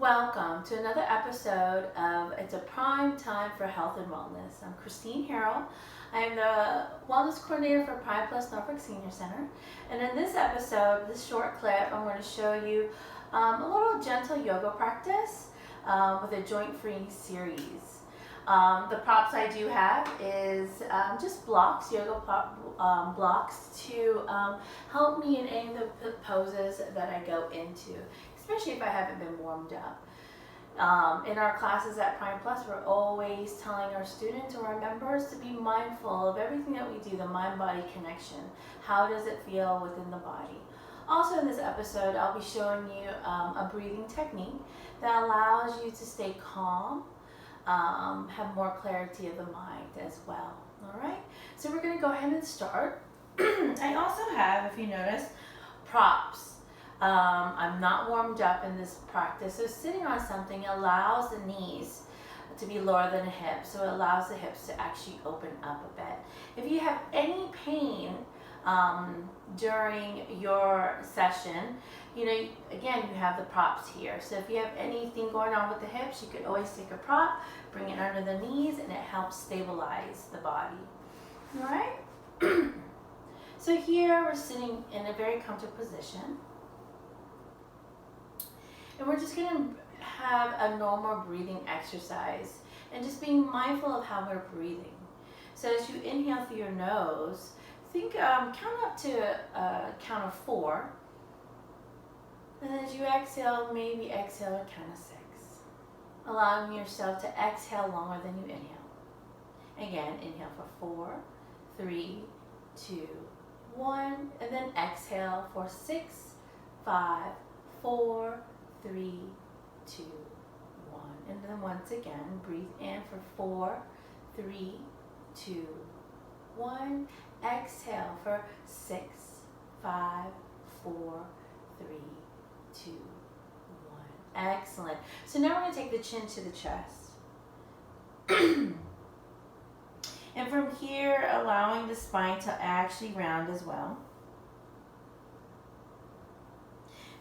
Welcome to another episode of It's a Prime Time for Health and Wellness. I'm Christine Harrell. I am the Wellness Coordinator for Prime Plus Norfolk Senior Center. And in this episode, this short clip, I'm going to show you a little gentle yoga practice with a joint-free series. The props I do have is just blocks, yoga blocks to help me in any of the poses that I go into, especially if I haven't been warmed up. In our classes at Prime Plus, we're always telling our students or our members to be mindful of everything that we do, the mind-body connection. How does it feel within the body? Also in this episode, I'll be showing you a breathing technique that allows you to stay calm, have more clarity of the mind as well. All right, so we're going to go ahead and start. I also have, if you notice, props. I'm not warmed up in this practice, so sitting on something allows the knees to be lower than the hips, so it allows the hips to actually open up a bit. If you have any pain during your session, again, you have the props here. So if you have anything going on with the hips, you could always take a prop, bring it under the knees, and it helps stabilize the body. All right? So here we're sitting in a very comfortable position. And we're just going to have a normal breathing exercise and just being mindful of how we're breathing. So as you inhale through your nose, count up to a count of 4. And as you exhale, maybe exhale a count of 6. Allowing yourself to exhale longer than you inhale. Again, inhale for 4, 3, 2, 1. And then exhale for 6, 5, 4, 3, 2, 1. And then once again, breathe in for 4, 3, 2, 1. Exhale for 6, 5, 4, 3, 2, 1. Excellent. So now we're going to take the chin to the chest. And from here, allowing the spine to actually round as well.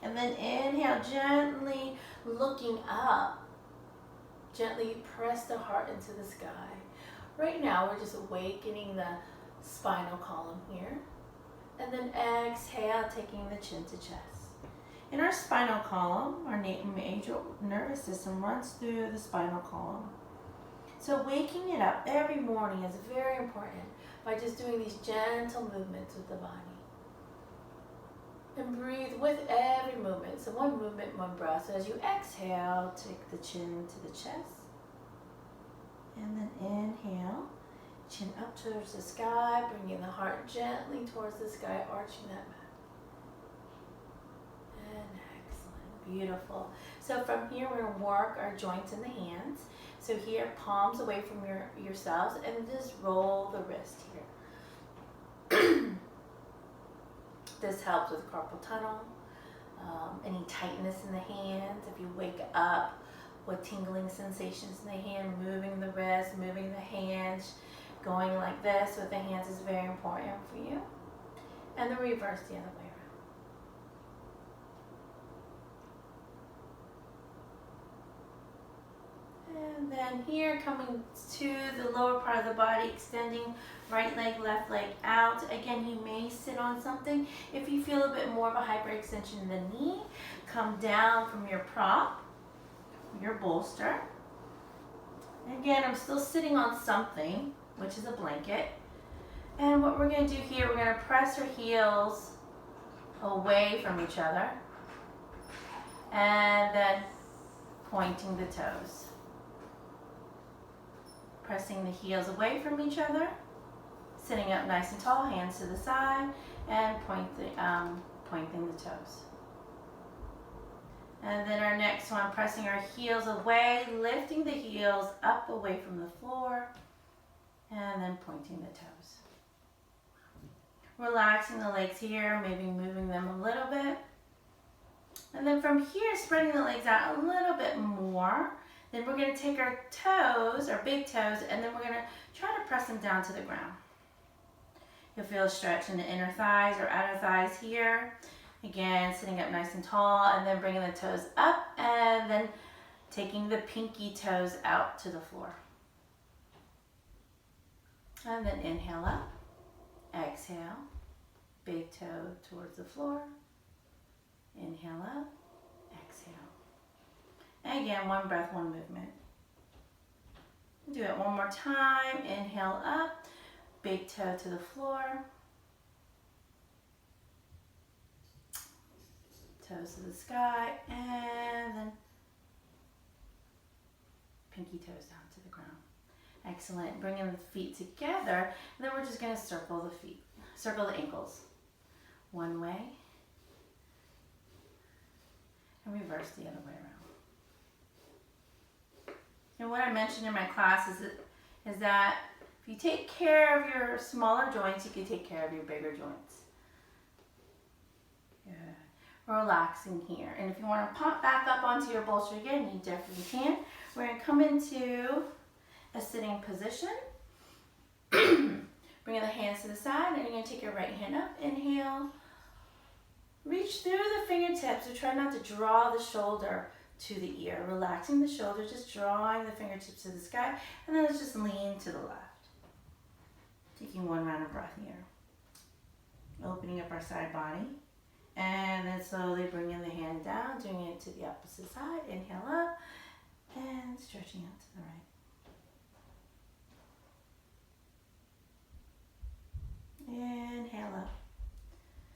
And then inhale, gently looking up. Gently press the heart into the sky. Right now, we're just awakening the spinal column here. And then exhale, taking the chin to chest. In our spinal column, our major nervous system runs through the spinal column. So waking it up every morning is very important by just doing these gentle movements with the body. And breathe with every movement. So one movement, one breath. So as you exhale, take the chin to the chest. And then inhale, chin up towards the sky, bringing the heart gently towards the sky, arching that back. And excellent, beautiful. So from here, we're going to work our joints in the hands. So here, palms away from yourselves, and just roll the wrist here. This helps with carpal tunnel, any tightness in the hands. If you wake up with tingling sensations in the hand, moving the wrist, moving the hands, going like this with the hands is very important for you. And the reverse the other way around. And then here, coming to the lower part of the body, extending right leg, left leg out. Again, you may sit on something. If you feel a bit more of a hyperextension in the knee, come down from your prop, your bolster. Again, I'm still sitting on something, which is a blanket. And what we're going to do here, we're going to press our heels away from each other. And then pointing the toes. Pressing the heels away from each other. Sitting up nice and tall, hands to the side, and pointing the toes. And then our next one, pressing our heels away, lifting the heels up away from the floor, and then pointing the toes. Relaxing the legs here, maybe moving them a little bit. And then from here, spreading the legs out a little bit more. Then we're going to take our toes, our big toes, and then we're going to try to press them down to the ground. You'll feel a stretch in the inner thighs or outer thighs here. Again, sitting up nice and tall, and then bringing the toes up, and then taking the pinky toes out to the floor. And then inhale up, exhale, big toe towards the floor, inhale up, exhale. And again, one breath, one movement. Do it one more time, inhale up, big toe to the floor, toes to the sky, and then pinky toes down to the ground. Excellent. Bringing the feet together, and then we're just going to circle the feet, circle the ankles. One way, and reverse the other way around. And what I mentioned in my class is that if you take care of your smaller joints, you can take care of your bigger joints. Good. Relaxing here. And if you want to pop back up onto your bolster again, you definitely can. We're going to come into a sitting position. Bringing the hands to the side, and you're going to take your right hand up. Inhale. Reach through the fingertips. So try not to draw the shoulder to the ear. Relaxing the shoulder, just drawing the fingertips to the sky. And then let's just lean to the left. Taking one round of breath here. Opening up our side body. And then slowly bringing the hand down, doing it to the opposite side. Inhale up and stretching out to the right. Inhale up.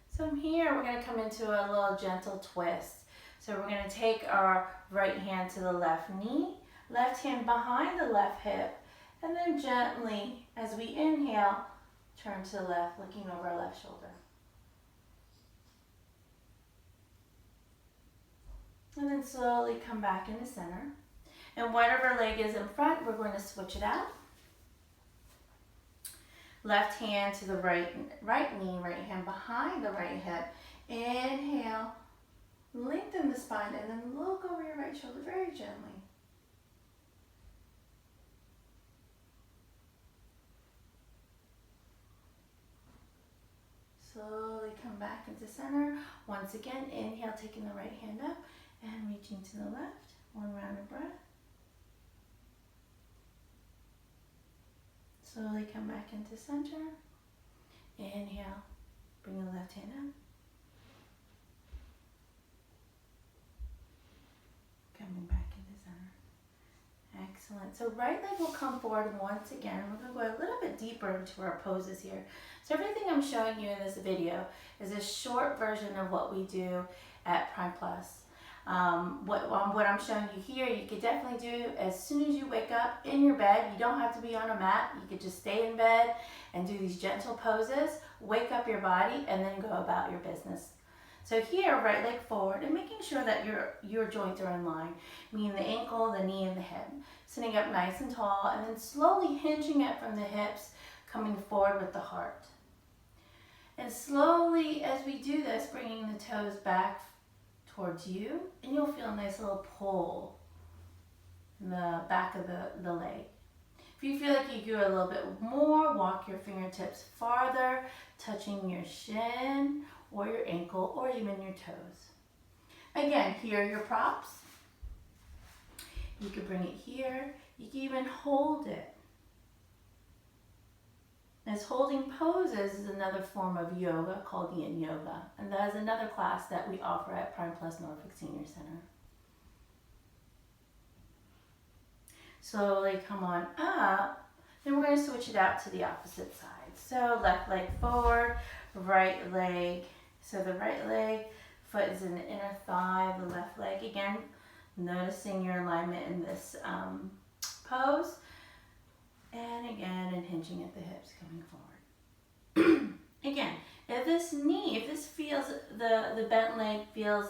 So from here, we're going to come into a little gentle twist. So we're going to take our right hand to the left knee, left hand behind the left hip, and then gently, as we inhale, turn to the left, looking over our left shoulder. And then slowly come back into center. And whatever leg is in front, we're going to switch it out. Left hand to the right knee, right hand behind the right hip. Inhale, lengthen the spine, and then look over your right shoulder very gently. Slowly come back into center. Once again, inhale, taking the right hand up and reaching to the left. One round of breath. Slowly come back into center. Inhale, bring the left hand up. Coming back into center. Excellent. So right leg will come forward once again. We're going to go a little bit deeper into our poses here. So everything I'm showing you in this video is a short version of what we do at Prime Plus. What I'm showing you here, you could definitely do as soon as you wake up in your bed. You don't have to be on a mat. You could just stay in bed and do these gentle poses, wake up your body, and then go about your business. So here, right leg forward and making sure that your joints are in line, meaning the ankle, the knee, and the hip. Sitting up nice and tall, and then slowly hinging it from the hips, coming forward with the heart. And slowly, as we do this, bringing the toes back towards you, and you'll feel a nice little pull in the back of the leg. If you feel like you do a little bit more, walk your fingertips farther, touching your shin or your ankle or even your toes. Again, here are your props. You could bring it here. You can even hold it. As holding poses is another form of yoga called yin yoga, and that is another class that we offer at Prime Plus Norfolk Senior Center. Slowly come on up, then we're going to switch it out to the opposite side. So left leg forward, right leg. So the right leg, foot is in the inner thigh, the left leg again, noticing your alignment in this pose. And again, and hinging at the hips, coming forward. Again, if this feels, the bent leg feels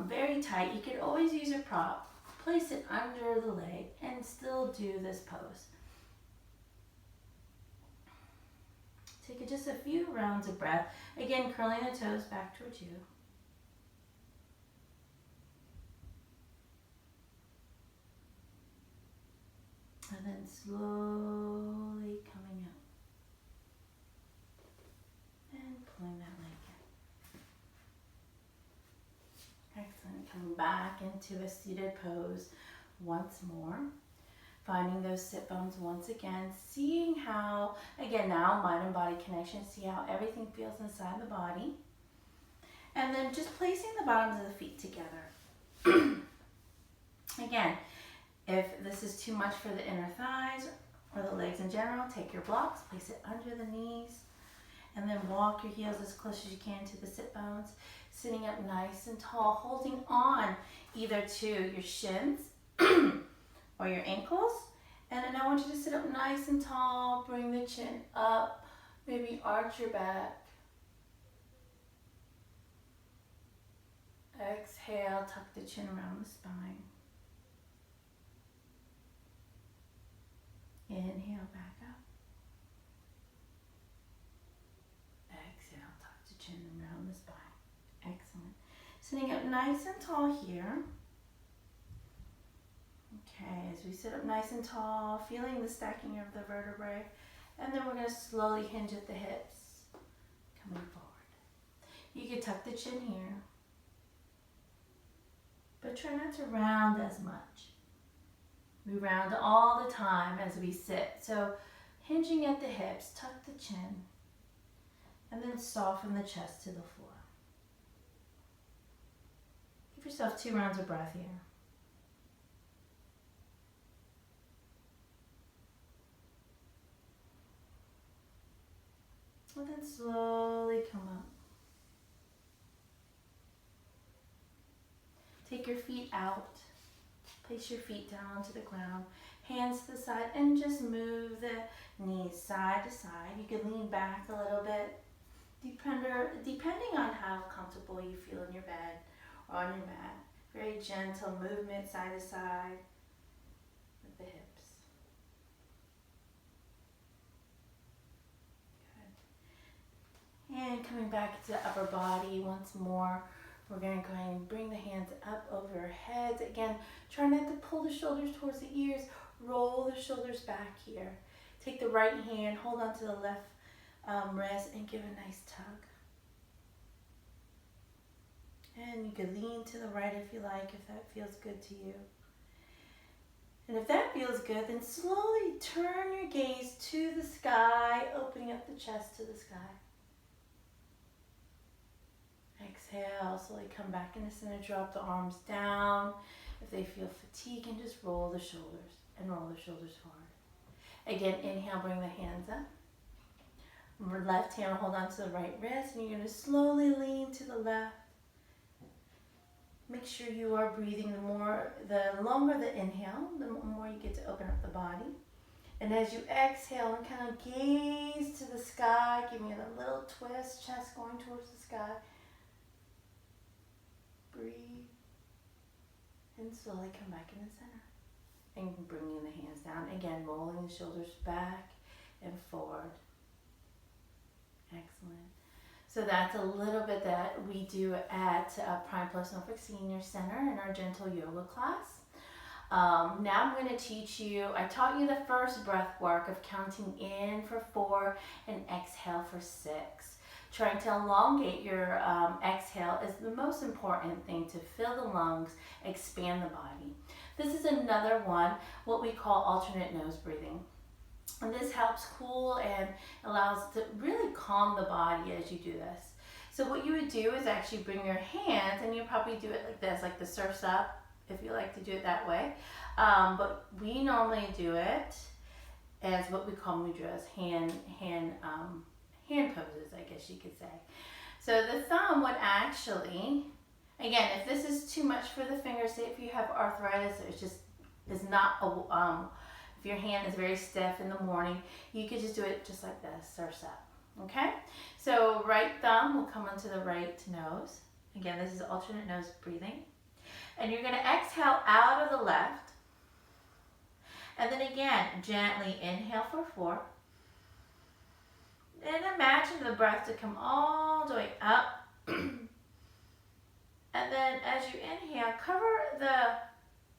very tight, you could always use a prop, place it under the leg, and still do this pose. Take just a few rounds of breath. Again, curling the toes back towards you. And then slowly coming up and pulling that leg in. Excellent. Coming back into a seated pose once more. Finding those sit bones once again. Seeing how, again now, mind and body connection. See how everything feels inside the body. And then just placing the bottoms of the feet together. Again, if this is too much for the inner thighs or the legs in general, take your blocks, place it under the knees, and then walk your heels as close as you can to the sit bones, sitting up nice and tall, holding on either to your shins or your ankles. And then I want you to sit up nice and tall, bring the chin up, maybe arch your back. Exhale, tuck the chin around the spine. Inhale, back up. Exhale, tuck the chin around the spine. Excellent. Sitting up nice and tall here. Okay, as we sit up nice and tall, feeling the stacking of the vertebrae, and then we're going to slowly hinge at the hips, coming forward. You can tuck the chin here, but try not to round as much. We round all the time as we sit. So hinging at the hips, tuck the chin, and then soften the chest to the floor. Give yourself 2 rounds of breath here. And then slowly come up. Take your feet out. Place your feet down onto the ground. Hands to the side and just move the knees side to side. You can lean back a little bit. Depending on how comfortable you feel in your bed or on your mat. Very gentle movement side to side with the hips. And coming back to the upper body once more, we're going to go ahead and bring the hands up over our heads. Again, try not to pull the shoulders towards the ears. Roll the shoulders back here. Take the right hand, hold on to the left wrist, and give a nice tug. And you can lean to the right if you like, if that feels good to you. And if that feels good, then slowly turn your gaze to the sky, opening up the chest to the sky. Exhale, slowly come back in the center, drop the arms down. If they feel fatigue, and just roll the shoulders and roll the shoulders forward. Again, inhale, bring the hands up. Left hand, hold on to the right wrist, and you're going to slowly lean to the left. Make sure you are breathing. The longer the inhale, the more you get to open up the body. And as you exhale and kind of gaze to the sky, give me a little twist, chest going towards the sky. Breathe, and slowly come back in the center. And bringing the hands down. Again, rolling the shoulders back and forward. Excellent. So that's a little bit that we do at Prime Plus Norfolk Senior Center in our gentle yoga class. Now I'm going to teach you, I taught you the first breath work of counting in for 4 and exhale for 6. Trying to elongate your exhale is the most important thing to fill the lungs, expand the body. This is another one, what we call alternate nose breathing. And this helps cool and allows to really calm the body as you do this. So what you would do is actually bring your hands, and you probably do it like this, like the surf's up, if you like to do it that way. But we normally do it as what we call mudras, hand poses, I guess you could say. So the thumb would actually, again, if this is too much for the fingers, say if you have arthritis, or it's just is not if your hand is very stiff in the morning, you could just do it just like this, surf's up. Okay? So right thumb will come onto the right nose. Again, this is alternate nose breathing. And you're going to exhale out of the left. And then again, gently inhale for 4. And imagine the breath to come all the way up. And then as you inhale, cover the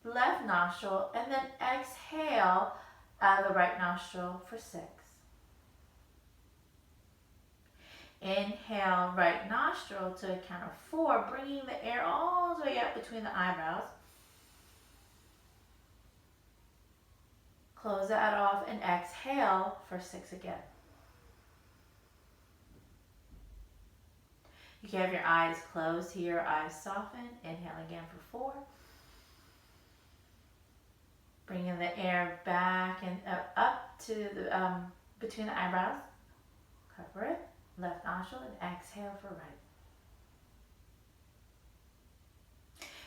left nostril and then exhale out of the right nostril for 6. Inhale, right nostril to a count of 4, bringing the air all the way up between the eyebrows. Close that off and exhale for 6 again. You can have your eyes closed here, eyes soften. Inhale again for 4. Bringing the air back and up to the between the eyebrows. Cover it. Left nostril and exhale for right.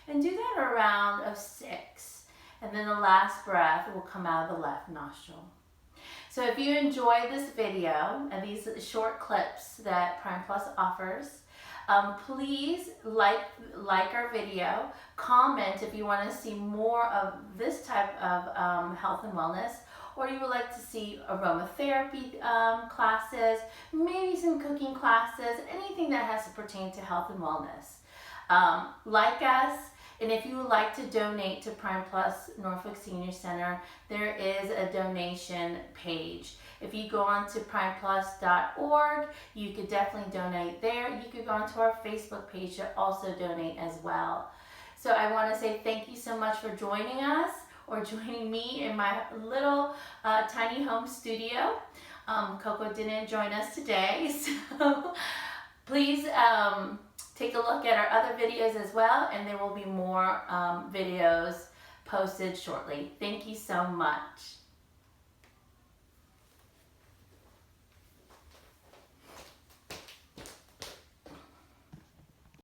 And do that a round of 6. And then the last breath will come out of the left nostril. So if you enjoy this video and these short clips that Prime Plus offers, please like our video, comment if you want to see more of this type of health and wellness, or you would like to see aromatherapy classes, maybe some cooking classes, anything that has to pertain to health and wellness. Like us, and if you would like to donate to Prime Plus Norfolk Senior Center, there is a donation page. If you go on to primeplus.org, you could definitely donate there. You could go onto our Facebook page to also donate as well. So I want to say thank you so much for joining us, or joining me in my little tiny home studio. Coco didn't join us today, so please take a look at our other videos as well, and there will be more videos posted shortly. Thank you so much.